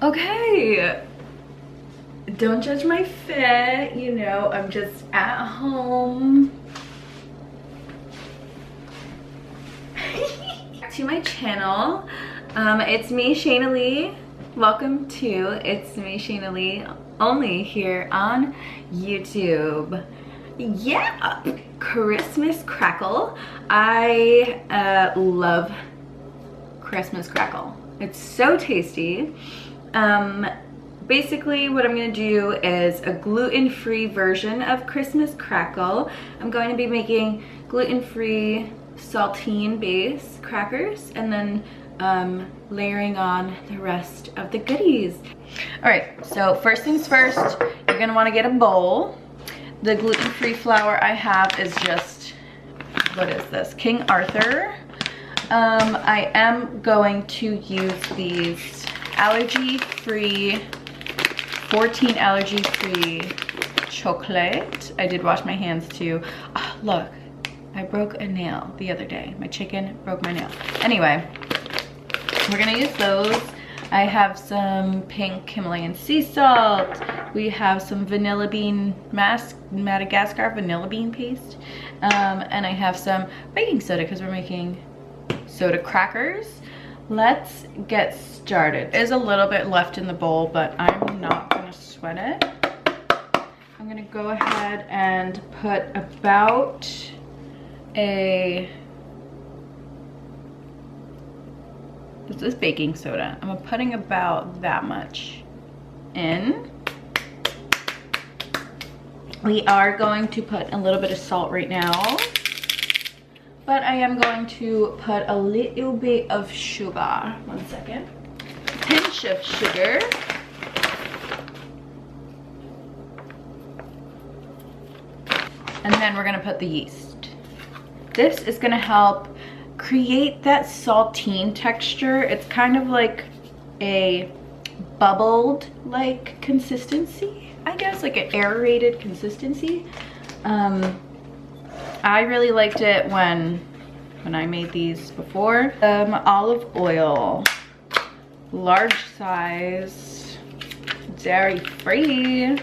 Okay, don't judge my fit, you know, I'm just at home. Back to my channel. It's me, Shayna Lee. Welcome to It's Me, Shayna Lee, only here on YouTube. Yeah, Christmas crackle. I love Christmas crackle. It's so tasty. Basically what I'm gonna do is a gluten-free version of Christmas crackle. I'm going to be making gluten-free saltine base crackers and then layering on the rest of the goodies. All right, so first things first, you're gonna wanna get a bowl. The gluten-free flour I have is just, what is this? King Arthur. I am going to use these allergy-free, 14 allergy-free chocolate. I did wash my hands too. Oh, look, I broke a nail the other day. My chicken broke my nail. Anyway, we're gonna use those. I have some pink Himalayan sea salt. We have some vanilla bean Madagascar vanilla bean paste. And I have some baking soda because we're making soda crackers. Let's get started. There's a little bit left in the bowl, but I'm not gonna sweat it. I'm gonna go ahead and put about this is baking soda. I'm putting about that much in. We are going to put a little bit of salt right now, but I am going to put a little bit of sugar. 1 second. A pinch of sugar. And then we're gonna put the yeast. This is gonna help create that saltine texture. It's kind of like a bubbled like consistency, I guess, like an aerated consistency. I really liked it when I made these before. Olive oil, large size, dairy free,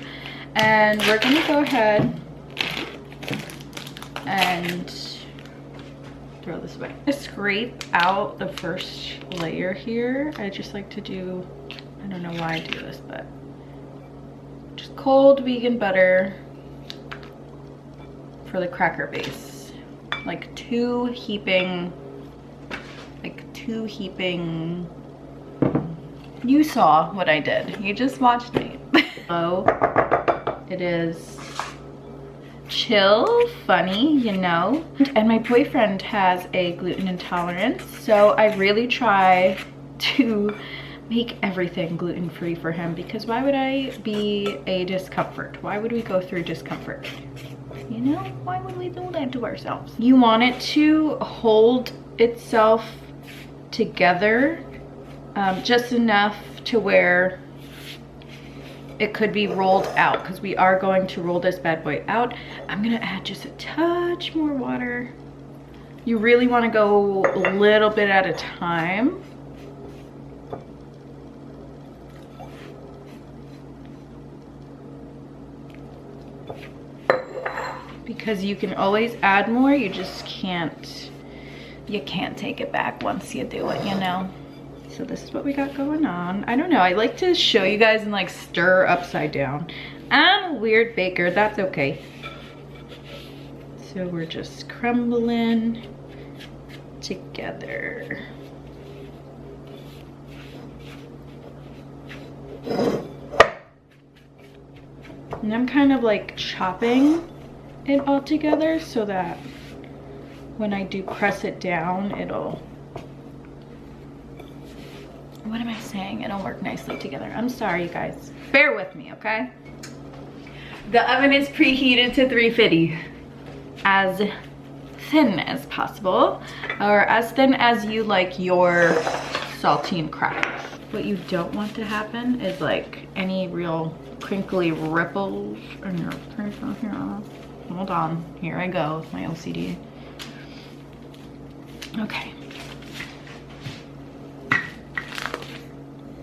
and we're gonna go ahead and throw this away. I scrape out the first layer here. I just like to do, I don't know why I do this, but just cold vegan butter for the cracker base. Like two heaping, you saw what I did. You just watched me. So it is chill, funny, you know. And my boyfriend has a gluten intolerance, so I really try to make everything gluten-free for him, because why would I be a discomfort? Why would we go through discomfort? You know, why would we do that to ourselves? You want it to hold itself together just enough to where it could be rolled out, because we are going to roll this bad boy out. I'm gonna add just a touch more water. You really want to go a little bit at a time. Because you can always add more, you just can't take it back once you do it, you know. So this is what we got going on. I don't know, I like to show you guys and like stir upside down. I'm a weird baker, that's okay. So we're just crumbling together. And I'm kind of like chopping it all together so that when I do press it down, it'll, what am I saying? It'll work nicely together. I'm sorry, you guys. Bear with me, okay? The oven is preheated to 350. As thin as possible, or as thin as you like your saltine crackers. What you don't want to happen is like any real crinkly ripples in your paper here. Hold on, here I go with my OCD. Okay.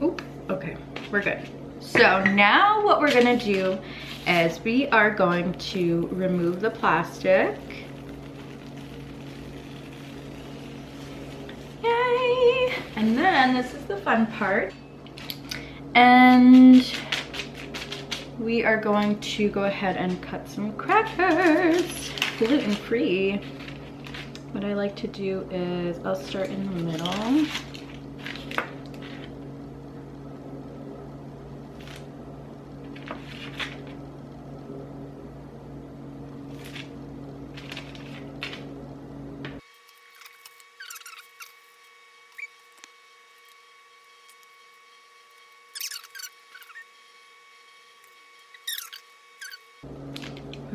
Oop, okay. we're good. So now what we're gonna do is we are going to remove the plastic. Yay! And then this is the fun part. And we are going to go ahead and cut some crackers. Gluten-free. What I like to do is I'll start in the middle.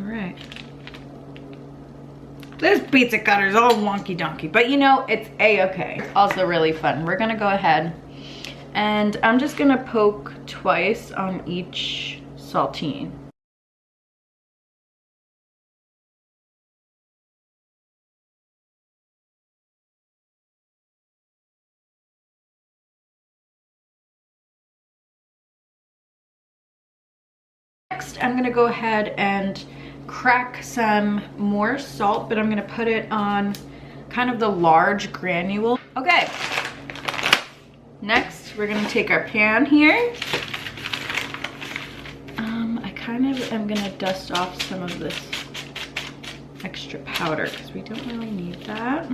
Alright. This pizza cutter is all wonky donkey, but you know, it's a-okay. It's also really fun. We're gonna go ahead and I'm just gonna poke twice on each saltine. Next, I'm gonna go ahead and crack some more salt, but I'm gonna put it on kind of the large granule. Okay, next we're gonna take our pan here. I kind of am gonna dust off some of this extra powder because we don't really need that.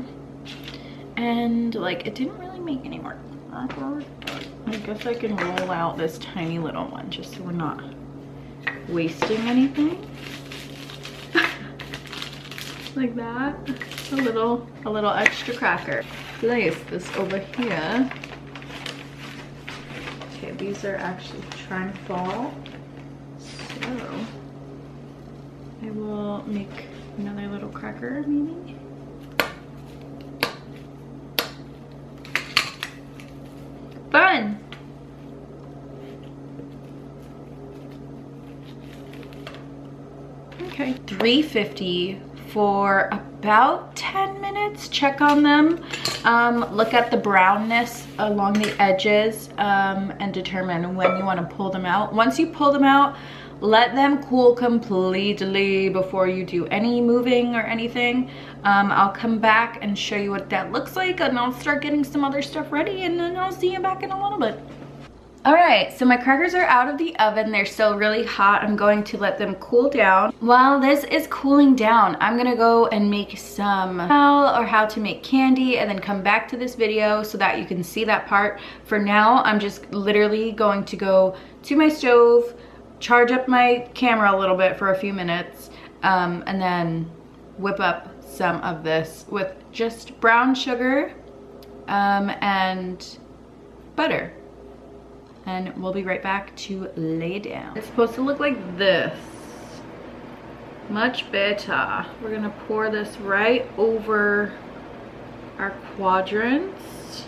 And like, it didn't really make any more crackers, but I guess I can roll out this tiny little one just so we're not wasting anything. Like that. A little extra cracker. Place this over here. Okay, these are actually trying to fall. So I will make another little cracker maybe. Fun! Okay, 350 for about 10 minutes. Check on them. Look at the brownness along the edges and determine when you want to pull them out. Once you pull them out, let them cool completely before you do any moving or anything. I'll come back and show you what that looks like, and I'll start getting some other stuff ready, and then I'll see you back in a little bit. All right, so my crackers are out of the oven. They're still really hot. I'm going to let them cool down. While this is cooling down, I'm gonna go and make some how to make candy, and then come back to this video so that you can see that part. For now, I'm just literally going to go to my stove, charge up my camera a little bit for a few minutes, and then whip up some of this with just brown sugar and butter. And we'll be right back to lay down. It's supposed to look like this. Much better. We're gonna pour this right over our quadrants.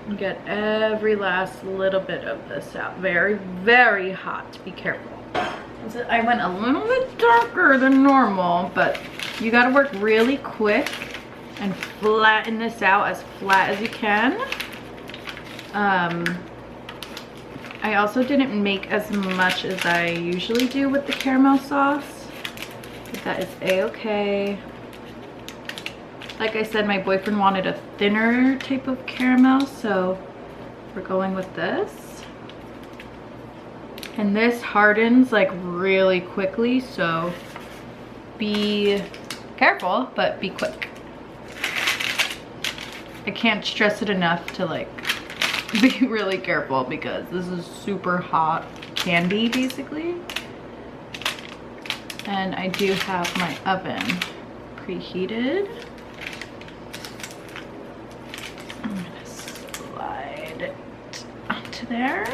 And get every last little bit of this out. Very, very hot. Be careful. So I went a little bit darker than normal, but you gotta work really quick and flatten this out as flat as you can. I also didn't make as much as I usually do with the caramel sauce, but that is a-okay. Like I said, my boyfriend wanted a thinner type of caramel, so we're going with this. And this hardens like really quickly, so be careful, but be quick. I can't stress it enough to like be really careful because this is super hot candy basically. And I do have my oven preheated. I'm gonna slide it onto there.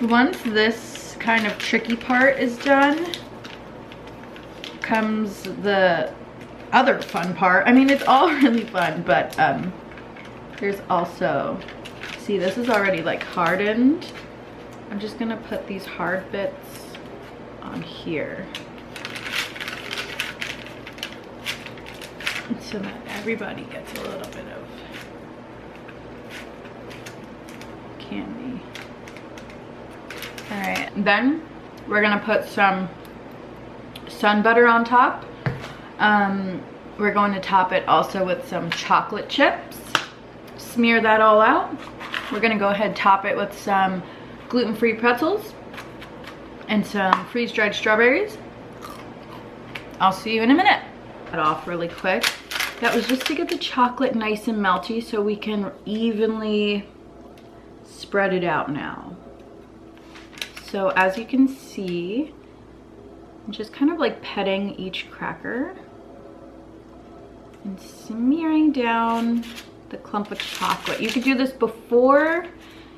Once this kind of tricky part is done, comes the other fun part. I mean, it's all really fun, but there's also, see, this is already like hardened. I'm just gonna put these hard bits on here. so that everybody gets a little bit of candy. All right, then we're gonna put some sun butter on top. We're going to top it also with some chocolate chips. Smear that all out. We're gonna go ahead and top it with some gluten-free pretzels and some freeze-dried strawberries. I'll see you in a minute. Cut off really quick. That was just to get the chocolate nice and melty so we can evenly spread it out now. So as you can see, I'm just kind of like petting each cracker and smearing down the clump of chocolate. You could do this before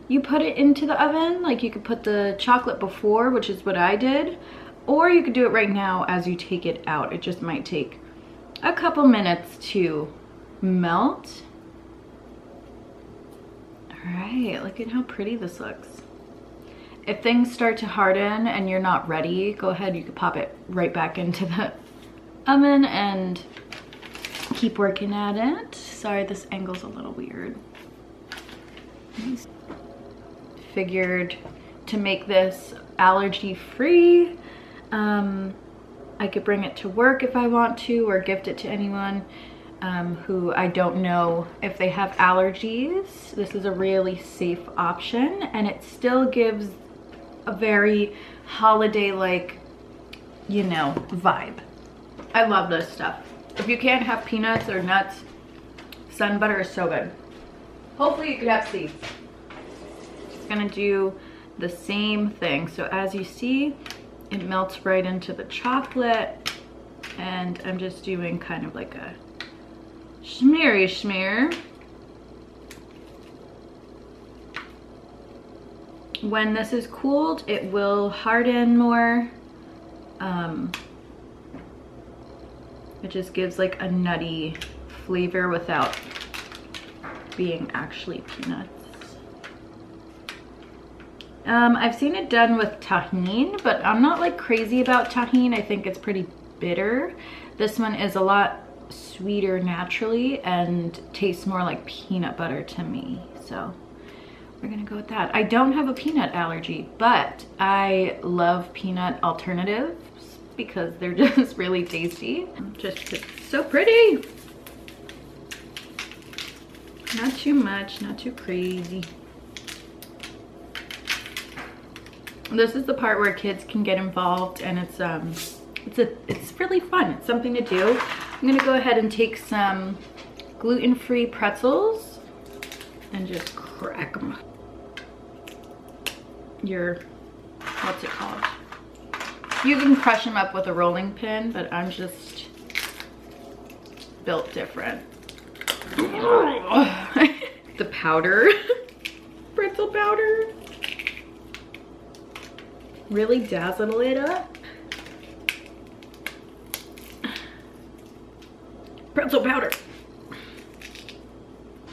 you put it into the oven. Like you could put the chocolate before, which is what I did, or you could do it right now as you take it out. It just might take a couple minutes to melt. All right, look at how pretty this looks. If things start to harden and you're not ready, go ahead, you could pop it right back into the oven and keep working at it. Sorry, this angle's a little weird. Figured to make this allergy free. I could bring it to work if I want to, or gift it to anyone who I don't know if they have allergies. This is a really safe option, and it still gives a very holiday-like, you know, vibe. I love this stuff. If you can't have peanuts or nuts, sun butter is so good. Hopefully you could have seeds. Just gonna do the same thing. So as you see, it melts right into the chocolate, and I'm just doing kind of like a smeary smear. When this is cooled, it will harden more. It just gives like a nutty flavor without being actually peanuts. I've seen it done with tahini, but I'm not like crazy about tahini. I think it's pretty bitter. This one is a lot sweeter naturally and tastes more like peanut butter to me. So we're gonna go with that. I don't have a peanut allergy, but I love peanut alternatives because they're just really tasty. Just it's so pretty. Not too much, not too crazy. This is the part where kids can get involved, and it's really fun. It's something to do. I'm gonna go ahead and take some gluten-free pretzels and just crack them. What's it called? You can crush them up with a rolling pin, but I'm just built different. The powder, pretzel powder, really dazzle it up. Pretzel powder,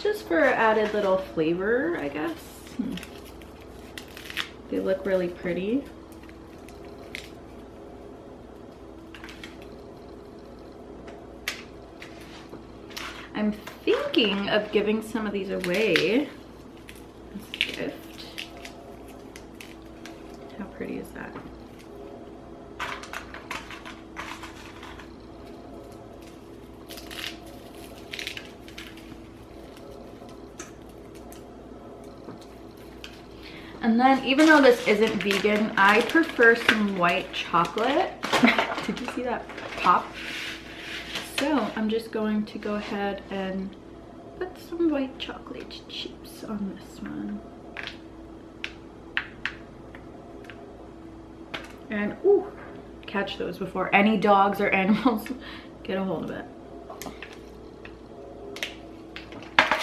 just for added little flavor, I guess. They look really pretty. I'm thinking of giving some of these away as a gift. How pretty is that? And then, even though this isn't vegan, I prefer some white chocolate. Did you see that pop? So I'm just going to go ahead and put some white chocolate chips on this one. And ooh, catch those before any dogs or animals get a hold of it.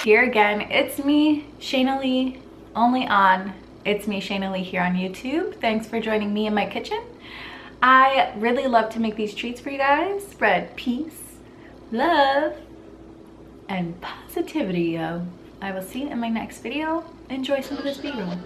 Here again, it's me, Shayna Lee, only on It's Me, Shayna Lee, here on YouTube. Thanks for joining me in my kitchen. I really love to make these treats for you guys. Spread peace, love, and positivity, yo. I will see you in my next video. Enjoy some of this B-roll.